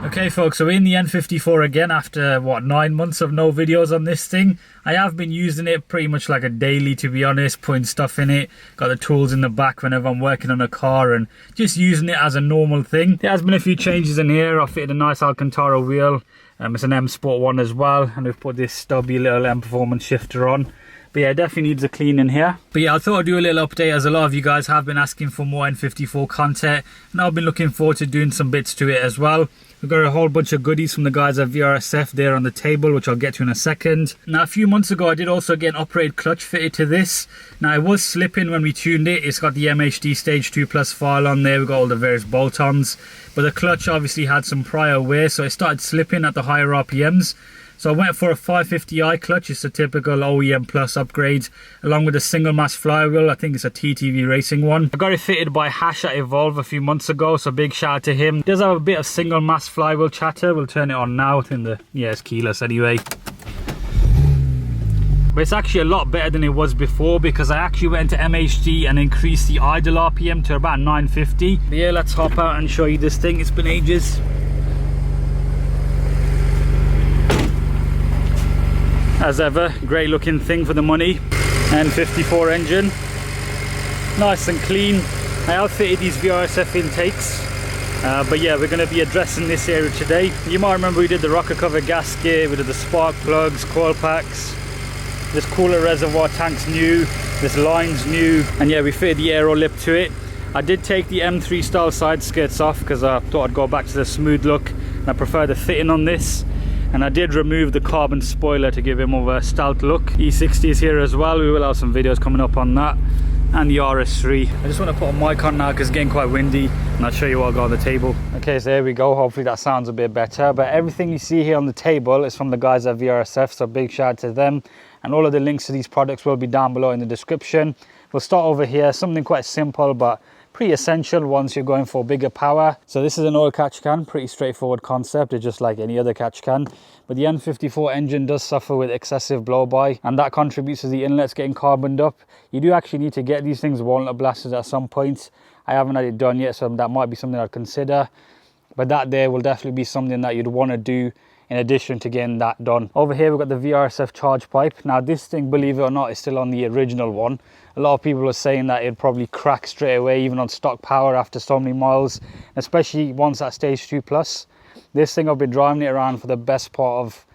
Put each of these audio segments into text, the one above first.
Okay folks, so we're in the N54 again after what, 9 months of no videos on this thing. I have been using it pretty much like a daily, to be honest, putting stuff in it, got the tools in the back whenever I'm working on a car and just using it as a normal thing. There has been a few changes in here. I fitted a nice Alcantara wheel, it's an M Sport one as well, and we've put this stubby little M Performance shifter on. But yeah, it definitely needs a clean in here. But yeah, I thought I'd do a little update as a lot of you guys have been asking for more N54 content, and I've been looking forward to doing some bits to it as well. We've got a whole bunch of goodies from the guys at VRSF there on the table, which I'll get to in a second. Now, a few months ago, I did also get an operated clutch fitted to this. Now, it was slipping when we tuned it. It's got the MHD Stage 2 Plus file on there. We've got all the various bolt-ons. But the clutch obviously had some prior wear, so it started slipping at the higher RPMs. So I went for a 550i clutch. It's a typical OEM Plus upgrade, along with a single mass flywheel. I think it's a TTV racing one. I got it fitted by Hash at Evolve a few months ago, so big shout out to him. It does have a bit of single mass flywheel chatter. We'll turn it on now. I think it's keyless anyway. But it's actually a lot better than it was before, because I actually went to MHD and increased the idle RPM to about 950. But yeah, let's hop out and show you this thing. It's been ages. As ever, great looking thing for the money. N54 engine, nice and clean. I outfitted these VRSF intakes, but yeah, we're going to be addressing this area today. You might remember we did the rocker cover gasket, we did the spark plugs, coil packs, this cooler reservoir tank's new, this line's new, and yeah, we fitted the aero lip to it. I did take the M3 style side skirts off because I thought I'd go back to the smooth look, and I prefer the fitting on this. And I did remove the carbon spoiler to give it more of a stout look. E60 is here as well. We will have some videos coming up on that. And the RS3. I just want to put a mic on now because it's getting quite windy, and I'll show you what I got on the table. Okay, so there we go. Hopefully that sounds a bit better. But everything you see here on the table is from the guys at VRSF, so big shout out to them. And all of the links to these products will be down below in the description. We'll start over here. Something quite simple but pretty essential once you're going for bigger power. So this is an oil catch can, pretty straightforward concept. It's just like any other catch can. But the N54 engine does suffer with excessive blow-by, and that contributes to the inlets getting carboned up. You do actually need to get these things walnut blasted at some point. I haven't had it done yet, so that might be something I'd consider. But that there will definitely be something that you'd want to do in addition to getting that done. Over here we've got the VRSF charge pipe. Now this thing, believe it or not, is still on the original one. A lot of people are saying that it'd probably crack straight away even on stock power after so many miles, especially once at Stage 2 Plus. This thing, I've been driving it around for the best part of,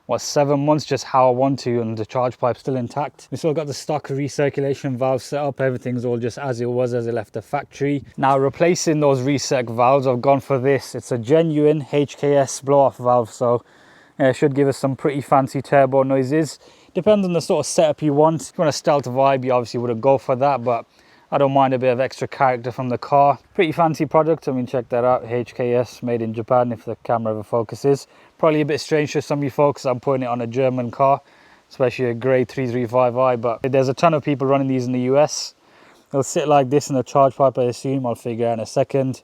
what, 7 months, just how I want to, and the charge pipe's still intact. We still got the stock recirculation valve set up. Everything's all just as it was as it left the factory. Now, replacing those recirc valves, I've gone for this. It's a genuine HKS blow-off valve, so yeah, it should give us some pretty fancy turbo noises. Depends on the sort of setup you want. If you want a stealth vibe, you obviously wouldn't go for that, but I don't mind a bit of extra character from the car. Pretty fancy product. I mean, check that out. HKS, made in Japan, if the camera ever focuses. Probably a bit strange to some of you folks. I'm putting it on a German car, especially a grey 335i, but there's a ton of people running these in the US. It'll sit like this in the charge pipe, I assume. I'll figure out in a second.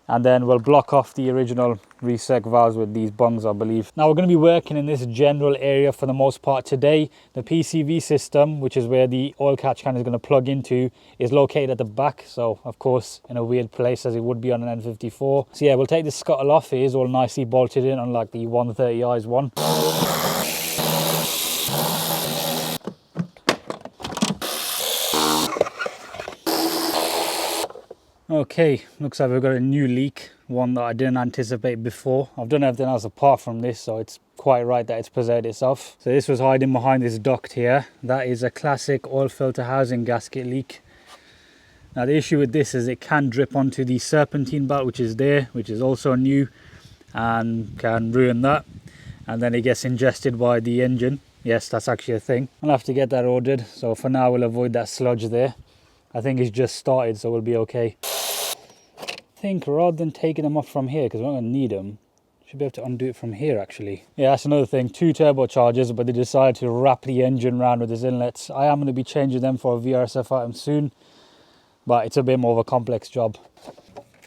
And then we'll block off the original recirc valves with these bungs, I believe. Now we're going to be working in this general area for the most part today. The PCV system, which is where the oil catch can is going to plug into, is located at the back. So of course in a weird place as it would be on an N54. So yeah, we'll take the scuttle off. It is all nicely bolted in, unlike the 130i's one. Okay, looks like we've got a new leak, one that I didn't anticipate before. I've done everything else apart from this, so it's quite right that it's preserved itself. So this was hiding behind this duct here. That is a classic oil filter housing gasket leak. Now the issue with this is it can drip onto the serpentine belt, which is there, which is also new, and can ruin that. And then it gets ingested by the engine. Yes, that's actually a thing. I'll have to get that ordered, so for now we'll avoid that sludge there. I think it's just started, so we'll be okay. I think rather than taking them off from here, because we're not going to need them, should be able to undo it from here actually. Yeah, that's another thing. 2 turbochargers, but they decided to wrap the engine around with these inlets. I am going to be changing them for a VRSF item soon, but it's a bit more of a complex job.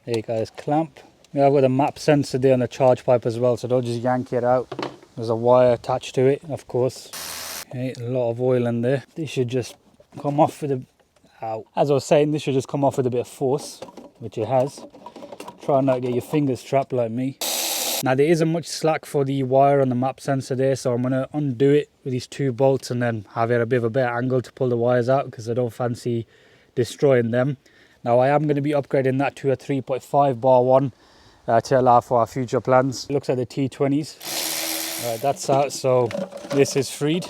There you guys, clamp. Yeah, I've got a map sensor there on the charge pipe as well, so don't just yank it out. There's a wire attached to it, of course. Okay, a lot of oil in there. This should just come off with a... Ow. As I was saying, this should just come off with a bit of force, which it has. Try not to get your fingers trapped like me. Now there isn't much slack for the wire on the map sensor there, so I'm going to undo it with these 2 bolts and then have it a bit of a better angle to pull the wires out, because I don't fancy destroying them. Now I am going to be upgrading that to a 3.5 bar one to allow for our future plans. It looks like the T20s. Right, that's out, so this is freed,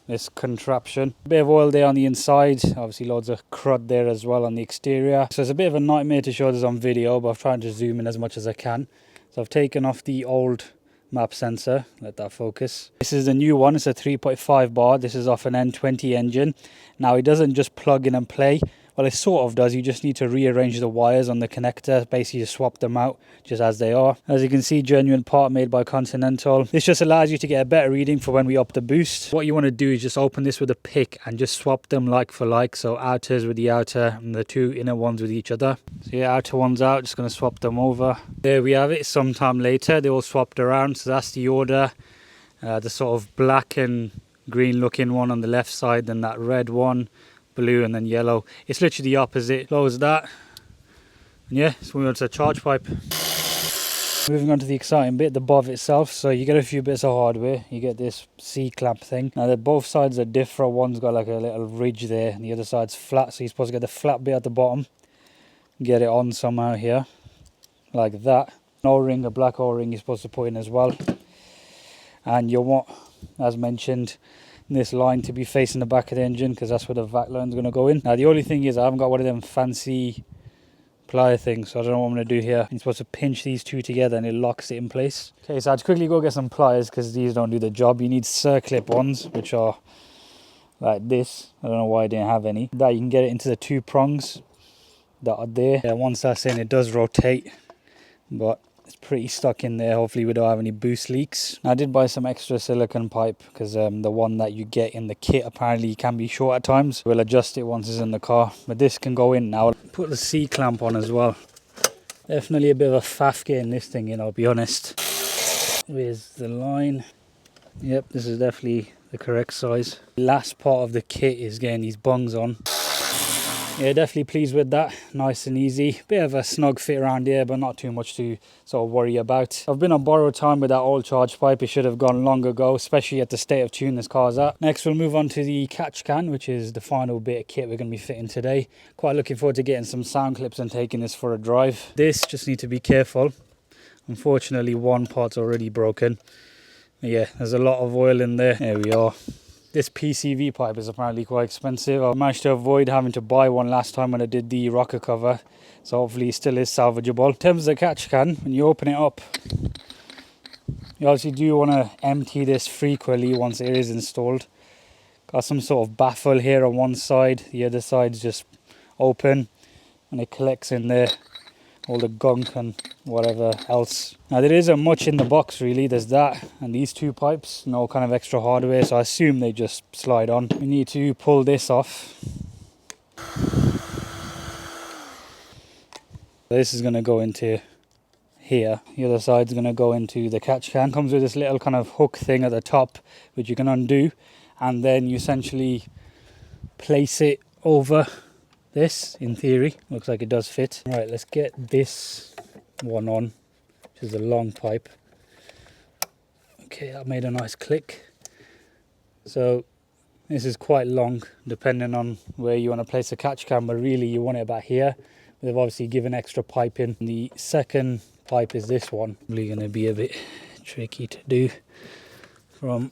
this contraption. A bit of oil there on the inside, obviously loads of crud there as well on the exterior. So it's a bit of a nightmare to show this on video, but I'm trying to zoom in as much as I can. So I've taken off the old map sensor, let that focus. This is the new one, it's a 3.5 bar. This is off an N20 engine. Now it doesn't just plug in and play. Well, it sort of does. You just need to rearrange the wires on the connector, basically just swap them out just as they are. As you can see, genuine part made by Continental. This just allows you to get a better reading for when we up the boost. What you want to do is just open this with a pick and just swap them like for like. So outers with the outer and the 2 inner ones with each other. So yeah, outer one's out, just going to swap them over. There we have it. Sometime later they all swapped around, so that's the order. The sort of black and green looking one on the left side, then that red one, blue, and then yellow. It's literally the opposite. Close that, and yeah, so we want to charge pipe. Moving on to the exciting bit, the bob itself. So you get a few bits of hardware. You get this C-clamp thing. Now both sides are different. One's got like a little ridge there and the other side's flat, so you're supposed to get the flat bit at the bottom, get it on somehow here like that. An O-ring, a black O-ring you're supposed to put in as well, and you want, as mentioned, this line to be facing the back of the engine, because that's where the vac line's going to go in. Now the only thing is I haven't got one of them fancy plier things, so I don't know what I'm going to do here. You're supposed to pinch these 2 together and it locks it in place. Okay, so I'd quickly go get some pliers because these don't do the job. You need circlip ones, which are like this. I don't know why I didn't have any. That you can get it into the 2 prongs that are there. Yeah, once that's in, it does rotate, but it's pretty stuck in there. Hopefully we don't have any boost leaks. I did buy some extra silicone pipe because the one that you get in the kit apparently can be short at times. We'll adjust it once it's in the car, but this can go in now. Put the C-clamp on as well. Definitely a bit of a faff getting this thing in, I'll be honest. Where's the line? Yep, this is definitely the correct size. Last part of the kit is getting these bungs on. Yeah, definitely pleased with that. Nice and easy. Bit of a snug fit around here, but not too much to sort of worry about. I've been on borrowed time with that old charge pipe. It should have gone long ago, especially at the state of tune this car's at. Next, we'll move on to the catch can, which is the final bit of kit we're going to be fitting today. Quite looking forward to getting some sound clips and taking this for a drive. This, just need to be careful. Unfortunately, one part's already broken. Yeah, there's a lot of oil in there. There we are. This PCV pipe is apparently quite expensive. I managed to avoid having to buy one last time when I did the rocker cover, so hopefully it still is salvageable. In terms of the catch can, when you open it up, you obviously do want to empty this frequently once it is installed. Got some sort of baffle here on one side, the other side's just open, and it collects in there all the gunk and whatever else. Now there isn't much in the box really. There's that and these 2 pipes, no kind of extra hardware, so I assume they just slide on. We need to pull this off. This is going to go into here. The other side's going to go into the catch can. Comes with this little kind of hook thing at the top which you can undo, and then you essentially place it over this. In theory looks like it does fit. Right, let's get this one on, which is a long pipe. Okay, that made a nice click. So this is quite long depending on where you want to place the catch can, but really you want it about here. They've obviously given extra pipe in. The second pipe is this one. Probably going to be a bit tricky to do from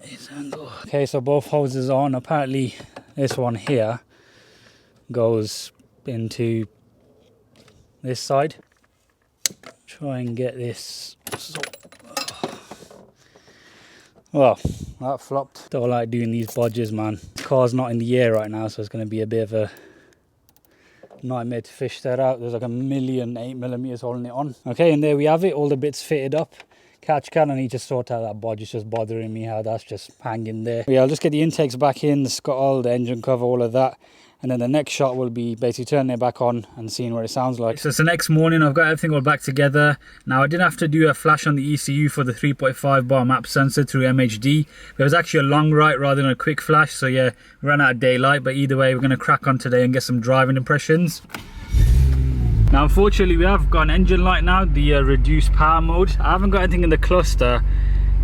this angle. Okay, so both hoses are on. Apparently this one here goes into this side. Try and get this. Well, that flopped. Don't like doing these bodges, man. This car's not in the air right now, so it's going to be a bit of a nightmare to fish that out. There's like a million 8mm holding it on. Okay, and there we have it, all the bits fitted up. Catch can, I need to sort out that bodge. It's just bothering me how that's just hanging there. Yeah, I'll just get the intakes back in, the scuttle, the engine cover, all of that. And then the next shot will be basically turning it back on and seeing what it sounds like. So it's the next morning, I've got everything all back together. Now I didn't have to do a flash on the ECU for the 3.5 bar map sensor through MHD. It was actually a long write rather than a quick flash. So yeah, we ran out of daylight, but either way, we're gonna crack on today and get some driving impressions. Now unfortunately we have got an engine light now, the reduced power mode. I haven't got anything in the cluster,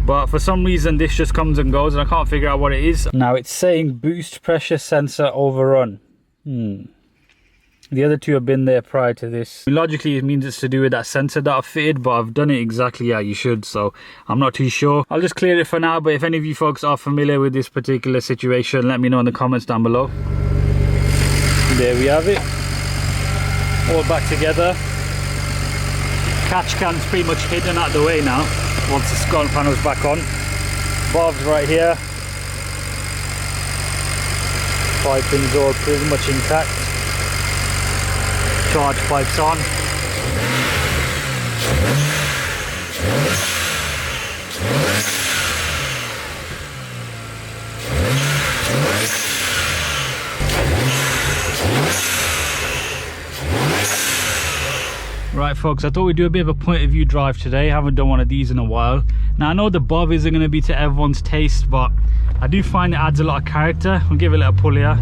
but for some reason this just comes and goes and I can't figure out what it is. Now it's saying boost pressure sensor overrun. The other two have been there prior to this. Logically it means it's to do with that sensor that I've fitted, but I've done it exactly how you should, so I'm not too sure. I'll just clear it for now, but if any of you folks are familiar with this particular situation, let me know in the comments down below. There we have it, all back together. Catch can's pretty much hidden out the way now once the sconce panel's back on. Valves right here, piping's all pretty much intact. Charge pipes on. Right folks, I thought we'd do a bit of a point of view drive today. I haven't done one of these in a while. Now I know the bob isn't going to be to everyone's taste, but I do find it adds a lot of character. I'll give it a little pull here.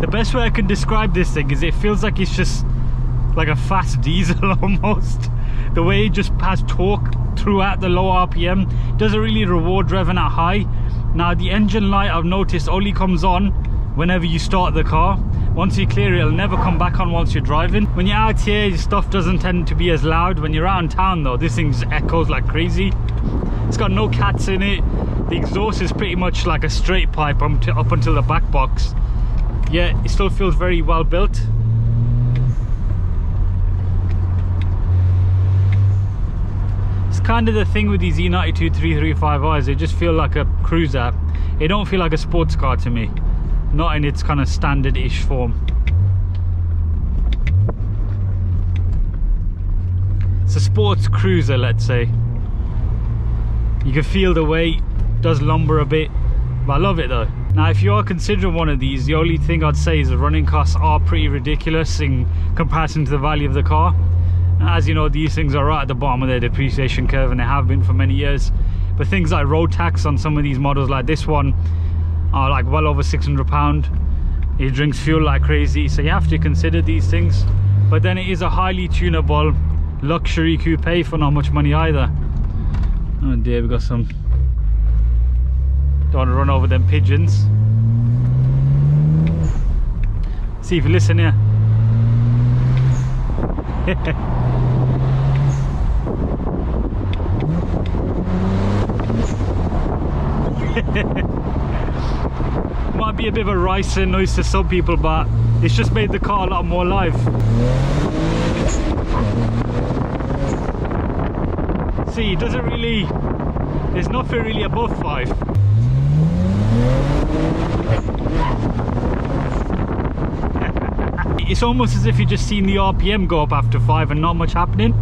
The best way I can describe this thing is it feels like it's just like a fast diesel almost. The way it just has torque throughout the low RPM doesn't really reward revving at high. Now the engine light I've noticed only comes on whenever you start the car. Once you clear it, it'll never come back on once you're driving. When you're out here, your stuff doesn't tend to be as loud. When you're out in town though, this thing just echoes like crazy. It's got no cats in it. The exhaust is pretty much like a straight pipe up until the back box. Yeah, it still feels very well built. It's kind of the thing with these E92 335i's, they just feel like a cruiser. They don't feel like a sports car to me. Not in its kind of standard-ish form. It's a sports cruiser, let's say. You can feel the weight, does lumber a bit, but I love it though. Now if you are considering one of these, the only thing I'd say is the running costs are pretty ridiculous in comparison to the value of the car. As you know, these things are right at the bottom of their depreciation curve, and they have been for many years. But things like road tax on some of these models like this one are like well over £600. It drinks fuel like crazy, so you have to consider these things. But then it is a highly tunable luxury coupe for not much money either. Oh dear, we got some, don't want to run over them pigeons. See if you listen here. Might be a bit of a ricing noise to some people, but it's just made the car a lot more live. See, it doesn't really, there's nothing really above 5. It's almost as if you're just seeing the RPM go up after 5 and not much happening.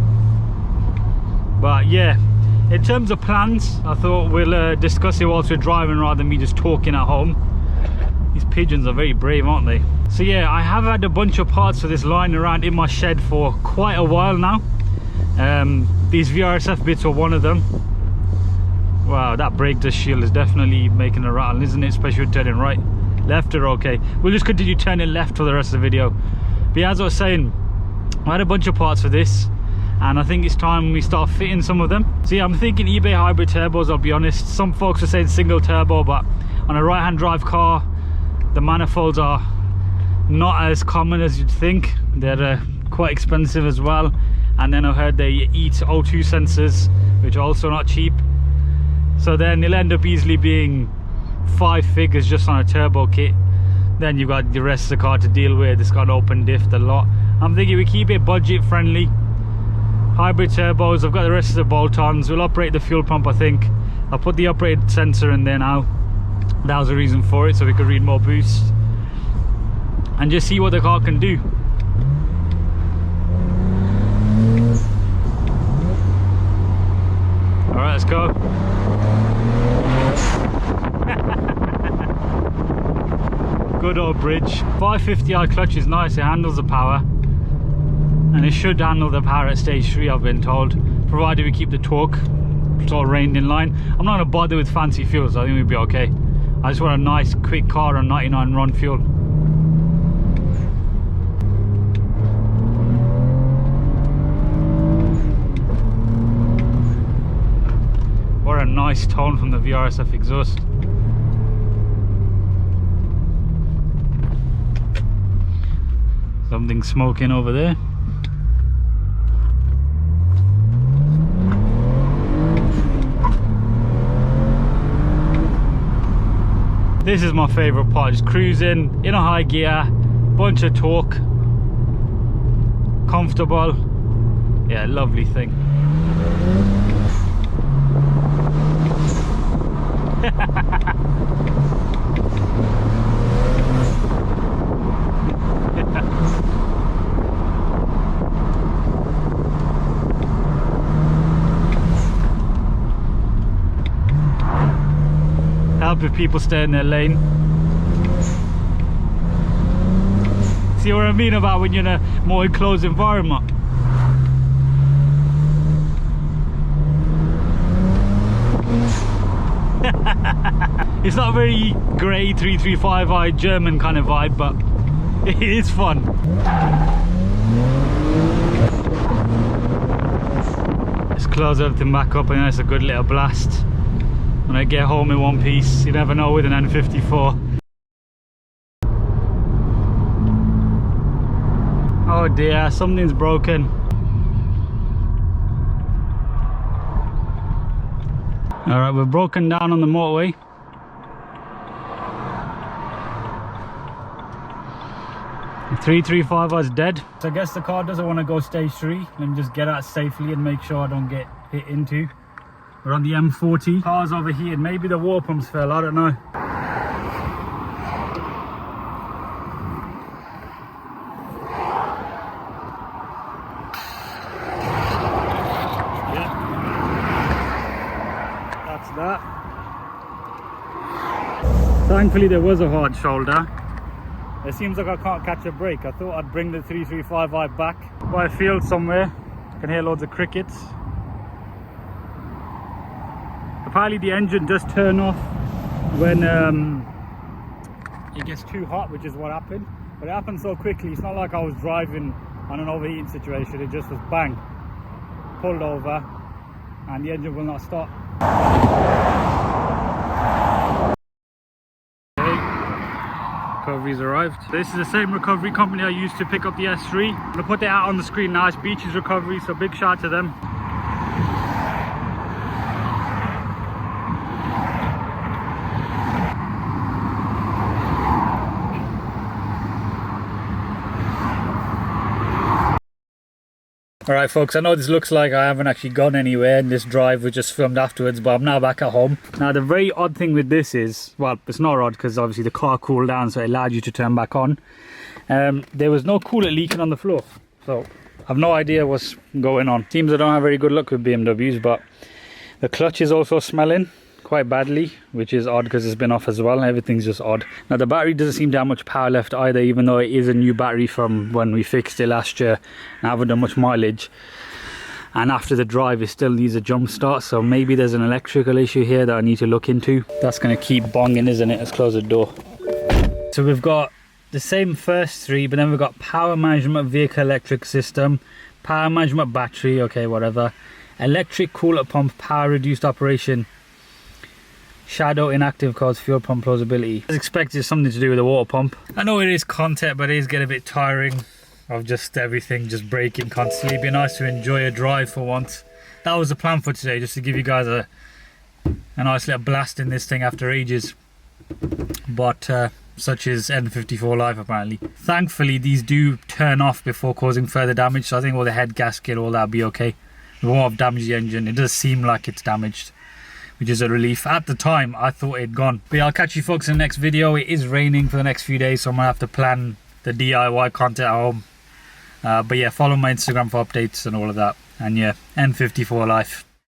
But yeah, in terms of plans, I thought we'll discuss it whilst we're driving rather than me just talking at home. These pigeons are very brave, aren't they? So yeah, I have had a bunch of parts for this lying around in my shed for quite a while now. These VRSF bits were one of them. Wow, that brake dust shield is definitely making a rattle, isn't it? Especially with turning right. Left are okay. We'll just continue turning left for the rest of the video. But yeah, as I was saying, I had a bunch of parts for this, and I think it's time we start fitting some of them. So yeah, I'm thinking eBay hybrid turbos, I'll be honest. Some folks are saying single turbo, but on a right-hand drive car, the manifolds are not as common as you'd think. They're quite expensive as well. And then I heard they eat O2 sensors, which are also not cheap. So then it'll end up easily being 5 figures just on a turbo kit. Then you've got the rest of the car to deal with. It's got open diff, a lot. I'm thinking we keep it budget friendly. Hybrid turbos, I've got the rest of the bolt-ons. We'll operate the fuel pump, I think. I'll put the operated sensor in there now. That was the reason for it, so we could read more boost. And just see what the car can do. Alright, let's go. Good old bridge. 550i clutch is nice, it handles the power. And it should handle the power at stage 3, I've been told. Provided we keep the torque sort of reined in line. I'm not going to bother with fancy fuels, I think we'll be okay. I just want a nice quick car on 99 run fuel. nice tone from the VRSF exhaust. Something smoking over there. This is my favourite part, just cruising in a high gear, bunch of torque, comfortable, yeah, lovely thing. Help if people stay in their lane. See what I mean about when you're in a more enclosed environment? It's not very grey 335i German kind of vibe, but it is fun. Let's close everything back up, and it's a good little blast. When I get home in one piece, you never know with an N54. Oh dear, something's broken. Alright, we're broken down on the motorway. The 335i is dead. So I guess the car doesn't want to go stage 3. Let me just get out safely and make sure I don't get hit into. We're on the M40. Car's overheated. Maybe the water pumps fell, I don't know. Yeah. That's that. Thankfully there was a hard shoulder. It seems like I can't catch a break. I thought I'd bring the 335i back by a field somewhere. I can hear loads of crickets. Apparently the engine does turn off when it gets too hot, which is what happened. But it happened so quickly. It's not like I was driving on an overheating situation. It just was bang, pulled over, and the engine will not stop. Okay, recovery's arrived. This is the same recovery company I used to pick up the S3. I'm gonna put it out on the screen now. It's Beach's Recovery, so big shout out to them. Alright folks, I know this looks like I haven't actually gone anywhere and this drive was just filmed afterwards, but I'm now back at home. Now the very odd thing with this is, well, it's not odd because obviously the car cooled down, so it allowed you to turn back on. There was no coolant leaking on the floor, so I've no idea what's going on. Seems I don't have very good luck with BMWs, but the clutch is also smelling quite badly, which is odd because it's been off as well. Everything's just odd. Now the battery doesn't seem to have much power left either, even though it is a new battery from when we fixed it last year. I haven't done much mileage, and after the drive it still needs a jump start, so maybe there's an electrical issue here that I need to look into. That's going to keep bonging, isn't it? Let's close the door. So we've got the same first three, but then we've got power management vehicle electric system, power management battery, okay, whatever, electric coolant pump, power reduced operation, shadow inactive cause fuel pump plausibility. As expected, it's something to do with the water pump. I know it is content, but it is getting a bit tiring of just everything just breaking constantly. It'd be nice to enjoy a drive for once. That was the plan for today, just to give you guys a nice little blast in this thing after ages. But such is N54 life apparently. Thankfully these do turn off before causing further damage, so I think all the head gasket, all that will be okay. We won't have damaged the engine. It does seem like it's damaged, which is a relief. At the time I thought it'd gone. But yeah, I'll catch you folks in the next video. It is raining for the next few days, so I'm gonna have to plan the DIY content at home. But yeah, follow my Instagram for updates and all of that. And yeah, N54 life.